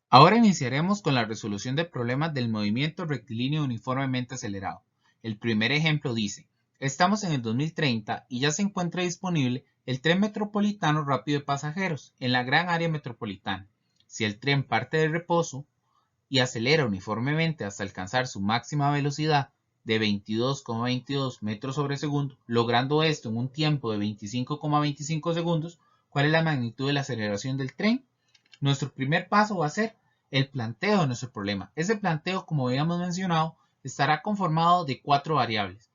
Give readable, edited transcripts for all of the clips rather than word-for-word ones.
Ahora iniciaremos con la resolución de problemas del movimiento rectilíneo uniformemente acelerado. El primer ejemplo dice, estamos en el 2030 y ya se encuentra disponible el tren metropolitano rápido de pasajeros en la gran área metropolitana. Si el tren parte del reposo y acelera uniformemente hasta alcanzar su máxima velocidad de 22,22 metros sobre segundo, logrando esto en un tiempo de 25,25 segundos, ¿cuál es la magnitud de la aceleración del tren? Nuestro primer paso va a ser el planteo de nuestro problema. Ese planteo, como habíamos mencionado, estará conformado de 4 variables.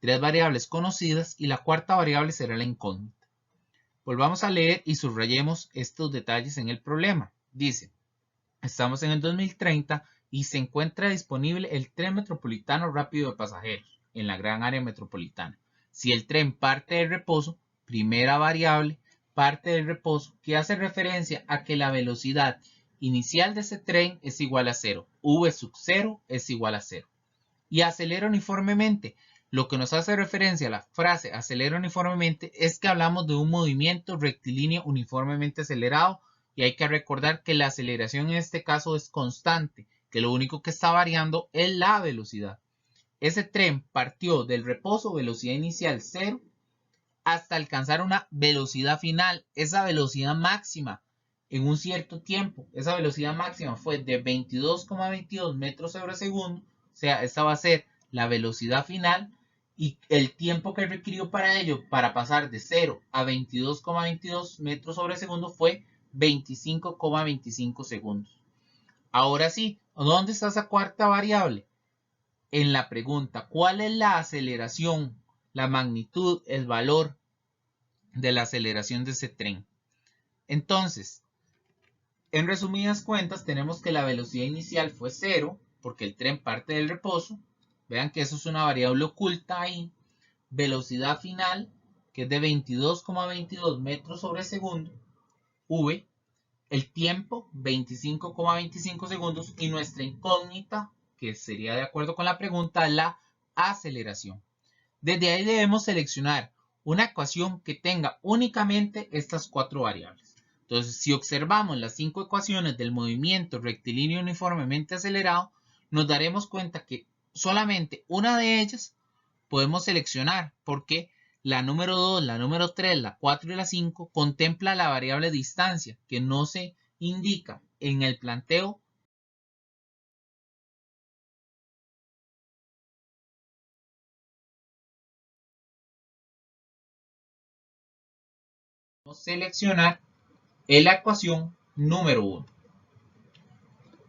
3 variables conocidas y la cuarta variable será la incógnita. Volvamos a leer y subrayemos estos detalles en el problema. Dice, estamos en el 2030 y se encuentra disponible el tren metropolitano rápido de pasajeros en la gran área metropolitana. Si el tren parte del reposo, primera variable, parte del reposo, que hace referencia a que la velocidad inicial de ese tren es igual a 0. V sub 0 es igual a 0. Y acelera uniformemente. Lo que nos hace referencia a la frase acelera uniformemente es que hablamos de un movimiento rectilíneo uniformemente acelerado y hay que recordar que la aceleración en este caso es constante, que lo único que está variando es la velocidad. Ese tren partió del reposo velocidad inicial 0 hasta alcanzar una velocidad final, esa velocidad máxima en un cierto tiempo. Esa velocidad máxima fue de 22,22 metros sobre segundo, o sea, esta va a ser la velocidad final y el tiempo que requirió para ello, para pasar de 0 a 22,22 metros sobre segundo fue 25,25 segundos. Ahora sí, ¿dónde está esa cuarta variable? En la pregunta, ¿cuál es la aceleración, la magnitud, el valor de la aceleración de ese tren? Entonces, en resumidas cuentas, tenemos que la velocidad inicial fue 0, porque el tren parte del reposo. Vean que eso es una variable oculta ahí. Velocidad final, que es de 22,22 metros sobre segundo. V, el tiempo, 25,25 segundos. Y nuestra incógnita, que sería de acuerdo con la pregunta, la aceleración. Desde ahí debemos seleccionar una ecuación que tenga únicamente estas 4 variables. Entonces, si observamos las 5 ecuaciones del movimiento rectilíneo uniformemente acelerado, nos daremos cuenta que solamente una de ellas podemos seleccionar porque la número 2, la número 3, la 4 y la 5 contempla la variable distancia que no se indica en el planteo. Seleccionar en la ecuación número 1.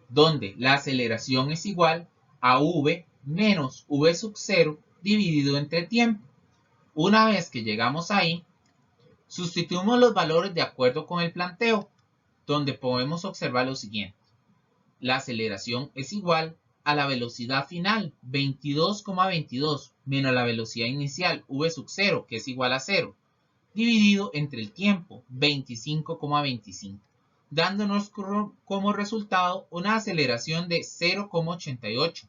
Donde la aceleración es igual a v menos v sub 0 dividido entre tiempo. Una vez que llegamos ahí, sustituimos los valores de acuerdo con el planteo, donde podemos observar lo siguiente. La aceleración es igual a la velocidad final, 22,22, menos la velocidad inicial, v sub 0, que es igual a 0, dividido entre el tiempo, 25,25. Dándonos como resultado una aceleración de 0,88,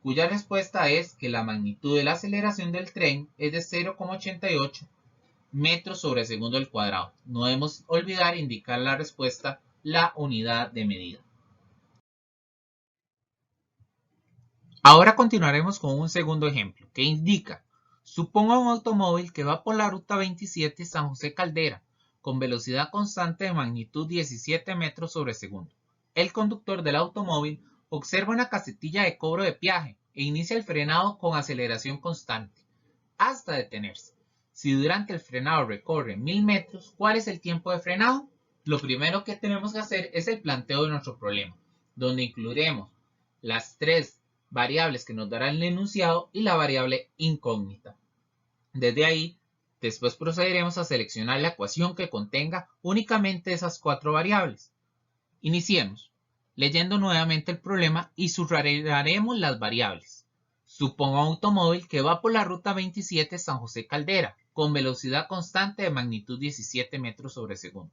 cuya respuesta es que la magnitud de la aceleración del tren es de 0,88 metros sobre segundo al cuadrado. No debemos olvidar indicar la respuesta, la unidad de medida. Ahora continuaremos con un segundo ejemplo que indica, suponga un automóvil que va por la ruta 27 San José Caldera con velocidad constante de magnitud 17 metros sobre segundo. El conductor del automóvil observa una casetilla de cobro de peaje e inicia el frenado con aceleración constante hasta detenerse. Si durante el frenado recorre 1000 metros, ¿cuál es el tiempo de frenado? Lo primero que tenemos que hacer es el planteo de nuestro problema, donde incluiremos las 3 variables que nos dará el enunciado y la variable incógnita. Desde ahí, después procederemos a seleccionar la ecuación que contenga únicamente esas 4 variables. Iniciemos leyendo nuevamente el problema y subrayaremos las variables. Suponga un automóvil que va por la ruta 27 San José Caldera con velocidad constante de magnitud 17 metros sobre segundo.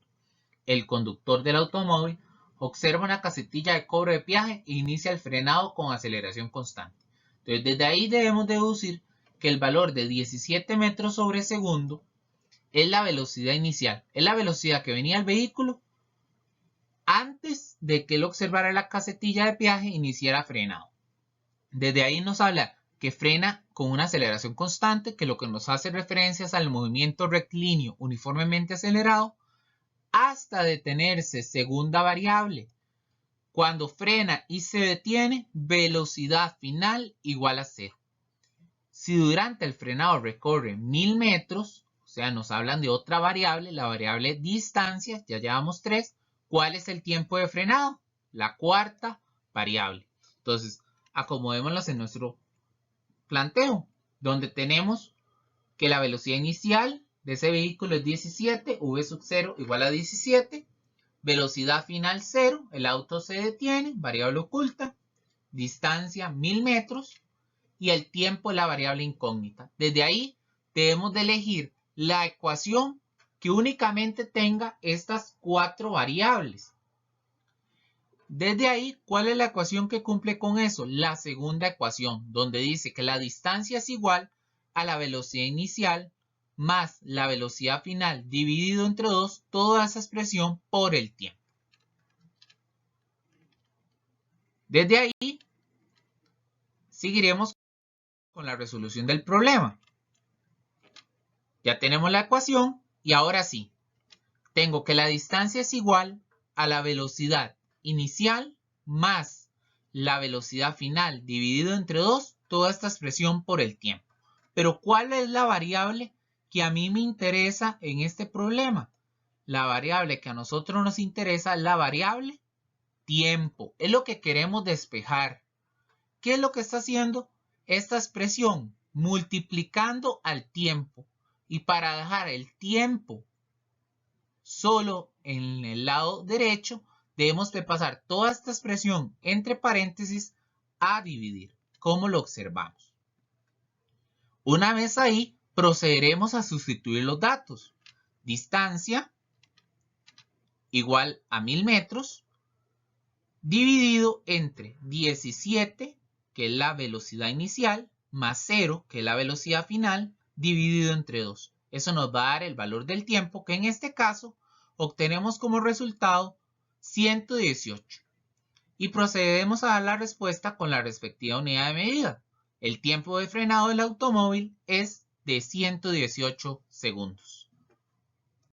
El conductor del automóvil observa una casetilla de cobro de peaje e inicia el frenado con aceleración constante. Entonces, desde ahí debemos deducir que el valor de 17 metros sobre segundo es la velocidad inicial, es la velocidad que venía el vehículo antes de que él observara la casetilla de peaje iniciara frenado. Desde ahí nos habla que frena con una aceleración constante, que lo que nos hace referencia es al movimiento rectilíneo uniformemente acelerado, hasta detenerse. Segunda variable, cuando frena y se detiene, velocidad final igual a 0. Si durante el frenado recorre 1000 metros, o sea, nos hablan de otra variable, la variable distancia, ya llevamos 3. ¿Cuál es el tiempo de frenado? La cuarta variable. Entonces, acomodémoslas en nuestro planteo, donde tenemos que la velocidad inicial de ese vehículo es 17, v sub 0 igual a 17, velocidad final 0, el auto se detiene, variable oculta, distancia 1000 metros y el tiempo es la variable incógnita. Desde ahí debemos de elegir la ecuación que únicamente tenga estas 4 variables. Desde ahí, ¿cuál es la ecuación que cumple con eso? La segunda ecuación, donde dice que la distancia es igual a la velocidad inicial más la velocidad final dividido entre 2, toda esa expresión por el tiempo. Desde ahí, seguiremos con la resolución del problema. Ya tenemos la ecuación y ahora sí, tengo que la distancia es igual a la velocidad inicial más la velocidad final dividido entre 2, toda esta expresión por el tiempo. Pero ¿cuál es la variable que a mí me interesa en este problema? La variable que a nosotros nos interesa es la variable tiempo. Es lo que queremos despejar. ¿Qué es lo que está haciendo esta expresión? Multiplicando al tiempo. Y para dejar el tiempo solo en el lado derecho, debemos de pasar toda esta expresión entre paréntesis a dividir, como lo observamos. Una vez ahí, procederemos a sustituir los datos. Distancia igual a 1000 metros, dividido entre 17, que es la velocidad inicial, más 0, que es la velocidad final, dividido entre 2. Eso nos va a dar el valor del tiempo, que en este caso obtenemos como resultado 118. Y procedemos a dar la respuesta con la respectiva unidad de medida. El tiempo de frenado del automóvil es de 118 segundos.